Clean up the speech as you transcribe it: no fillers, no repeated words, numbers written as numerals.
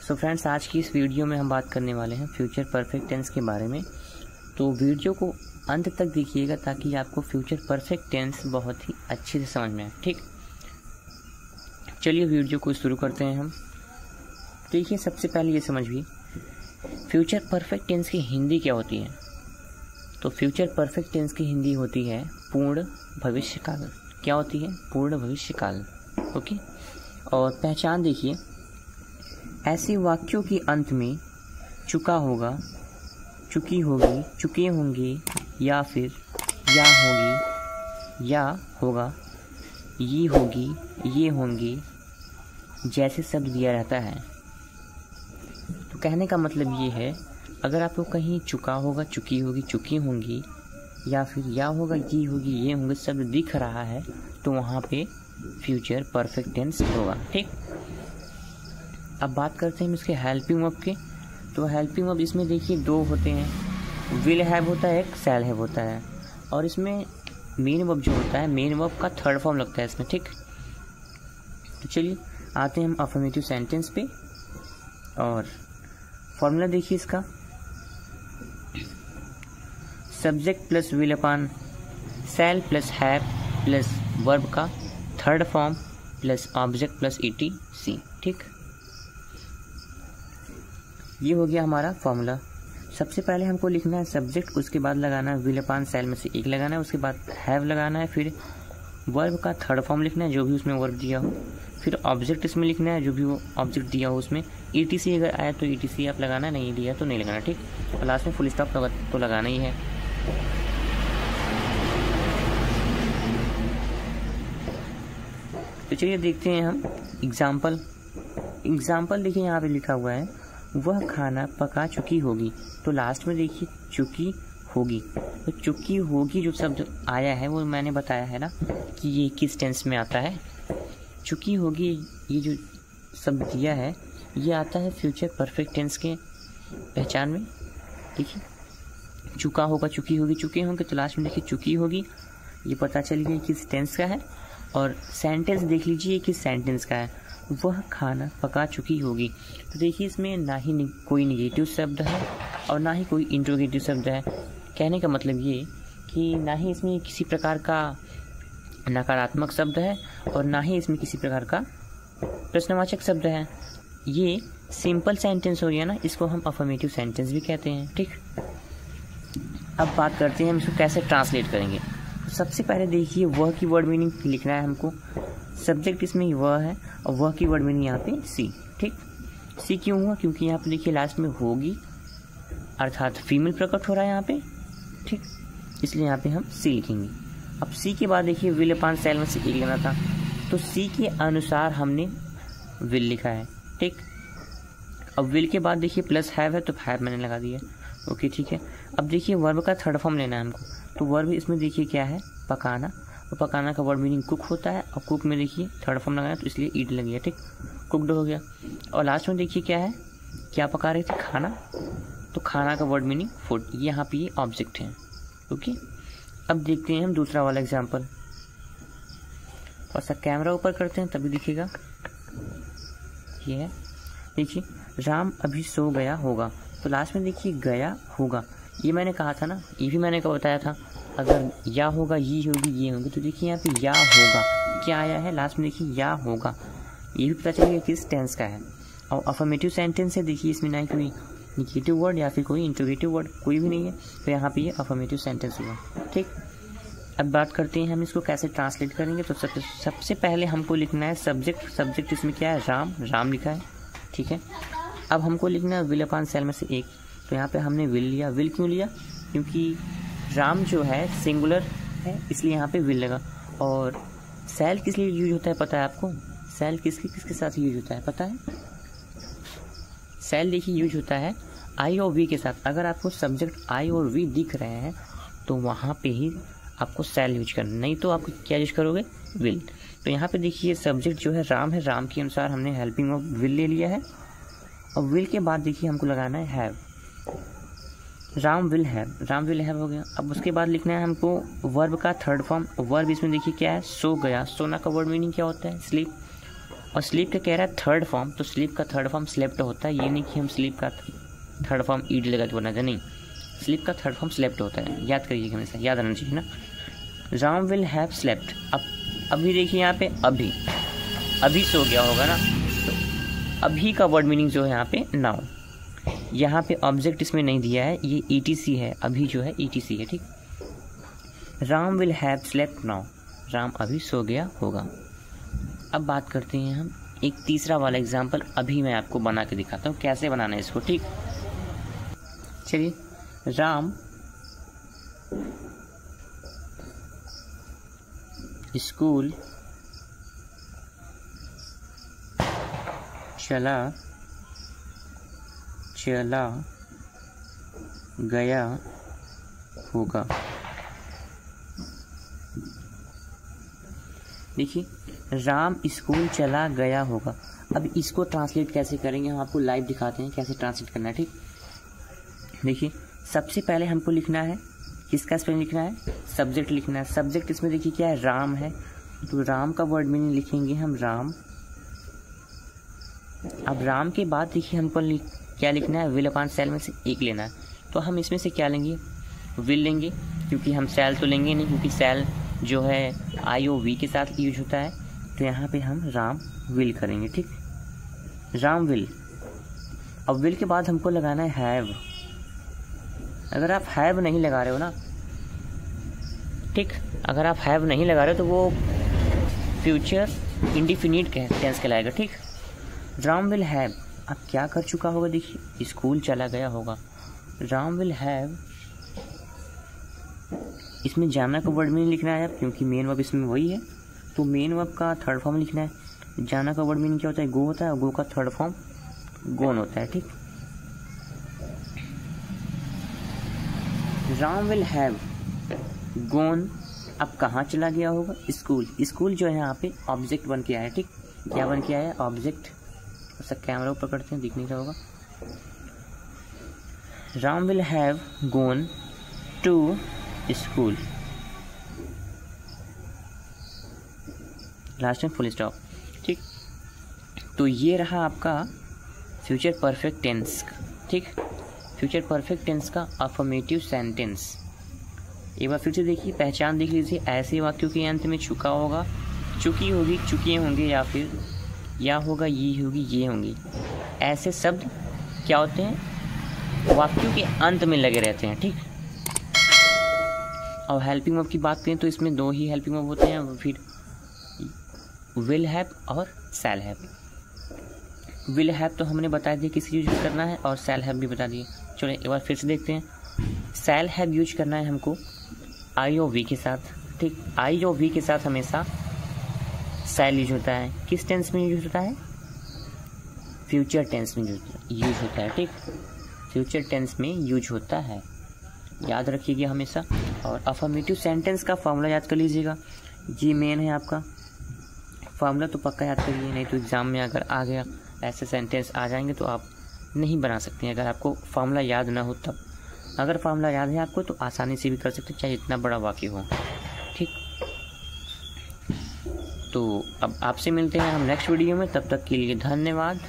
So friends, आज की इस वीडियो में हम बात करने वाले हैं फ्यूचर परफेक्ट टेंस के बारे में। तो वीडियो को अंत तक देखिएगा ताकि आपको फ्यूचर परफेक्ट टेंस बहुत ही अच्छे से समझ में आए। ठीक, चलिए वीडियो को शुरू करते हैं हम। देखिए, सबसे पहले ये समझिए फ्यूचर परफेक्ट टेंस की हिंदी क्या होती है। तो फ्यूचर परफेक्ट टेंस की हिंदी होती है पूर्ण भविष्य काल। क्या होती है? पूर्ण भविष्य काल। ओके, और पहचान देखिए, ऐसे वाक्यों के अंत में चुका होगा, चुकी होगी, चुके होंगे, या फिर या होगी, या होगा, ये होगी, ये होंगे जैसे शब्द दिया रहता है। तो कहने का मतलब ये है, अगर आपको कहीं चुका होगा, चुकी होगी, चुकी होंगी, या फिर या होगा, ये होगी, ये होंगे शब्द दिख रहा है, तो वहाँ पे फ्यूचर परफेक्ट टेंस होगा। ठीक, अब बात करते हैं इसके हेल्पिंग वर्ब के। तो हेल्पिंग वर्ब इसमें देखिए दो होते हैं, विल हैव होता है, एक शैल हैव होता है, और इसमें मेन वर्ब जो होता है, मेन वर्ब का थर्ड फॉर्म लगता है इसमें। ठीक, तो चलिए आते हैं हम अफर्मेटिव सेंटेंस पे। और फॉर्मूला देखिए इसका, सब्जेक्ट प्लस विल अपान shall plus have plus verb का third form plus object plus ETC। ठीक, ये हो गया हमारा फॉर्मूला। सबसे पहले हमको लिखना है सब्जेक्ट, उसके बाद लगाना है विल अपान शैल में से एक लगाना है, उसके बाद हैव लगाना है, फिर वर्ब का थर्ड फॉर्म लिखना है जो भी उसमें वर्ब दिया हो, फिर ऑब्जेक्ट इसमें लिखना है जो भी वो ऑब्जेक्ट दिया हो उसमें। ETC अगर आया तो ETC आप लगाना, नहीं दिया तो नहीं लगाना। ठीक, और लास्ट में फुल स्टॉप तो लगाना ही है। तो चलिए देखते हैं हम एग्जाम्पल देखिए, यहाँ पे लिखा हुआ है वह खाना पका चुकी होगी। तो लास्ट में देखिए चुकी होगी, तो चुकी होगी जो शब्द आया है वो मैंने बताया है ना कि ये किस टेंस में आता है। चुकी होगी ये जो शब्द दिया है ये आता है फ्यूचर परफेक्ट टेंस के पहचान में। देखिए, चुका होगा, चुकी होगी, चुके होंगे, तो लास्ट में देखिए चुकी होगी, ये पता चल गया किस टेंस का है। और सेंटेंस देख लीजिए किस सेंटेंस का है, वह खाना पका चुकी होगी। तो देखिए इसमें ना ही कोई निगेटिव शब्द है और ना ही कोई इंट्रोगेटिव शब्द है। कहने का मतलब ये कि ना ही इसमें किसी प्रकार का नकारात्मक शब्द है और ना ही इसमें किसी प्रकार का प्रश्नवाचक शब्द है। ये सिंपल सेंटेंस हो गया ना, इसको हम अफर्मेटिव सेंटेंस भी कहते हैं। ठीक, अब बात करते हैं हम इसको कैसे ट्रांसलेट करेंगे। तो सबसे पहले देखिए वह की वर्ड मीनिंग लिखना है हमको। सब्जेक्ट इसमें वह है और वह की वर्ड मीनिंग यहाँ पे सी। ठीक, सी क्यों हुआ? क्योंकि यहाँ पे देखिए लास्ट में होगी अर्थात फीमेल प्रकट हो रहा है यहाँ पे। ठीक, इसलिए यहाँ पे हम सी लिखेंगे। अब सी के बाद देखिए विल अपान शैल में से एक लेना था, तो सी के अनुसार हमने विल लिखा है। ठीक, अब विल के बाद देखिए प्लस हैव है तो हैव मैंने लगा दिया। ओके, ठीक है। अब देखिए वर्ब का थर्ड फॉर्म लेना है हमको, तो वर्ब इसमें देखिए क्या है, पकाना, और पकाना का वर्ड मीनिंग कुक होता है, और कुक में देखिए थर्ड फॉर्म लगाया तो इसलिए ईट लग गया। ठीक, कुकड हो गया। और लास्ट में देखिए क्या है, क्या पका रहे थे, खाना, तो खाना का वर्ड मीनिंग फूड, यहाँ पे ये ऑब्जेक्ट है। ओके, अब देखते हैं हम दूसरा वाला एग्जाम्पल। और सा कैमरा ऊपर करते हैं तभी दिखेगा। ये है, देखिए राम अभी सो गया होगा, तो लास्ट में देखिए गया होगा, ये मैंने कहा था ना, ये भी मैंने कब बताया था, अगर या होगा, ये होगी, ये होंगे, तो देखिए यहाँ पे या होगा क्या आया है, लास्ट में देखिए या होगा, ये भी पता चलेगा किस टेंस का है। और अफर्मेटिव सेंटेंस है, देखिए इसमें ना कोई निगेटिव वर्ड या फिर कोई इंट्रोगेटिव वर्ड कोई भी नहीं है, तो यहाँ पे ये अफर्मेटिव सेंटेंस हुआ। ठीक, अब बात करते हैं हम इसको कैसे ट्रांसलेट करेंगे। तो सबसे पहले हमको लिखना है सब्जेक्ट इसमें क्या है, राम लिखा है। ठीक है, अब हमको लिखना है विल अपान शैल में से एक, तो यहाँ पे हमने विल लिया। विल क्यों लिया? क्योंकि राम जो है सिंगुलर है इसलिए यहाँ पे विल लगा। और शैल किस लिए यूज होता है पता है आपको? शैल किसके साथ यूज होता है पता है? शैल देखिए यूज होता है आई और वी के साथ। अगर आपको सब्जेक्ट आई और वी दिख रहे हैं तो वहाँ पे ही आपको शैल यूज करना, नहीं तो आप क्या यूज करोगे, विल। तो यहाँ पे देखिए सब्जेक्ट जो है राम है, राम के अनुसार हमने हेल्पिंग ऑफ विल ले लिया है। और विल के बाद देखिए हमको लगाना है हैव, राम विल हैव हो गया। अब उसके बाद लिखना है हमको वर्ब का थर्ड फॉर्म। वर्ब इसमें देखिए क्या है, सो गया। सोना का वर्ड मीनिंग क्या होता है, स्लीप। और स्लीप का कह रहा है थर्ड फॉर्म, तो स्लीप का थर्ड फॉर्म स्लेप्ट होता है। ये नहीं कि हम स्लीप का थर्ड फॉर्म ईड लगा के बोलना था, नहीं, स्लीप का थर्ड फॉर्म स्लेप्ट होता है। याद करिएगा, हमेशा याद रहना चाहिए ना। Ram will have slept. अब अभी देखिए यहाँ पे अभी सो गया होगा ना, तो अभी का वर्ड मीनिंग जो है यहाँ पे नाउ। यहाँ पे ऑब्जेक्ट इसमें नहीं दिया है, ये ETC है, अभी जो है ETC है, ठीक। Ram will have slept now, Ram अभी सो गया होगा। अब बात करते हैं हम एक तीसरा वाला एग्जाम्पल, अभी मैं आपको बना के दिखाता हूँ कैसे बनाना है इसको, ठीक। चलिए, राम स्कूल चला गया होगा। देखिए, राम स्कूल चला गया होगा। अब इसको ट्रांसलेट कैसे करेंगे, हम आपको लाइव दिखाते हैं कैसे ट्रांसलेट करना है, ठीक। देखिए, सबसे पहले हमको लिखना है, किसका स्पेलिंग लिखना है, सब्जेक्ट लिखना है। सब्जेक्ट इसमें देखिए क्या है, राम है, तो राम का वर्ड मीनिंग लिखेंगे हम राम। अब राम के बाद देखिए हमको क्या लिखना है, विल अपान सेल में से एक लेना है। तो हम इसमें से क्या लेंगे, विल लेंगे, क्योंकि हम सेल तो लेंगे नहीं, क्योंकि सेल जो है IOV के साथ यूज होता है। तो यहाँ पे हम राम विल करेंगे, ठीक, राम विल। अब विल के बाद हमको लगाना है हैव। अगर आप हैव नहीं लगा रहे हो ना, ठीक, अगर आप हैव नहीं लगा रहे हो तो वो फ्यूचर इंडिफिनिट टेंस कहलाएगा, ठीक। राम विल हैव, अब क्या कर चुका होगा, देखिए स्कूल चला गया होगा। राम विल हैव, इसमें जाना का वर्ड मीनिंग लिखना है अब, क्योंकि मेन वर्ब इसमें वही है, तो मेन वर्ब का थर्ड फॉर्म लिखना है। जाना का वर्ड मीनिंग क्या होता है, गो होता है, और गो का थर्ड फॉर्म गोन होता है, ठीक। राम विल हैव गोन, अब कहाँ चला गया होगा, स्कूल। स्कूल जो है यहाँ पे ऑब्जेक्ट बन के आया है, ठीक। क्या बन के आया, ऑब्जेक्ट। उसका कैमरा ऊपर करते हैं, दिख नहीं रहा होगा। Ram will have gone to school, last में फुल स्टॉप, ठीक। तो ये रहा आपका फ्यूचर परफेक्ट टेंस, ठीक, फ्यूचर परफेक्ट टेंस का अफर्मेटिव सेंटेंस। एक बार फिर से देखिए, पहचान देख लीजिए। ऐसे वाक्यों के अंत में चुका होगा, चुकी होगी, चुके होंगे, या फिर या होगा, ये होगी, ये होंगी। ऐसे शब्द क्या होते हैं, वाक्यों के अंत में लगे रहते हैं, ठीक। और हेल्पिंग वर्ब की बात करें तो इसमें दो ही हेल्पिंग वर्ब होते हैं, फिर विल हैव और शैल हैव। विल हैव तो हमने बता दिया किसी यूज करना है, और शैल हैव भी बता दिए। चलो एक बार फिर से देखते हैं। शैल हैव यूज करना है हमको IOV के साथ, ठीक। IOV के साथ हमेशा शैल यूज होता है। किस टेंस में यूज होता है, फ्यूचर टेंस में यूज होता है, ठीक, फ्यूचर टेंस में यूज होता है, याद रखिएगा हमेशा। और अफर्मेटिव सेंटेंस का फॉर्मूला याद कर लीजिएगा, जी मेन है आपका फॉर्मूला, तो पक्का याद करिए, नहीं तो एग्ज़ाम में अगर आ गया ऐसे सेंटेंस आ जाएंगे तो आप नहीं बना सकते हैं, अगर आपको फॉर्मूला याद ना हो तब। अगर फॉर्मूला याद है आपको तो आसानी से भी कर सकते हैं, चाहे इतना बड़ा वाक्य हो, ठीक। तो अब आपसे मिलते हैं हम नेक्स्ट वीडियो में, तब तक के लिए धन्यवाद।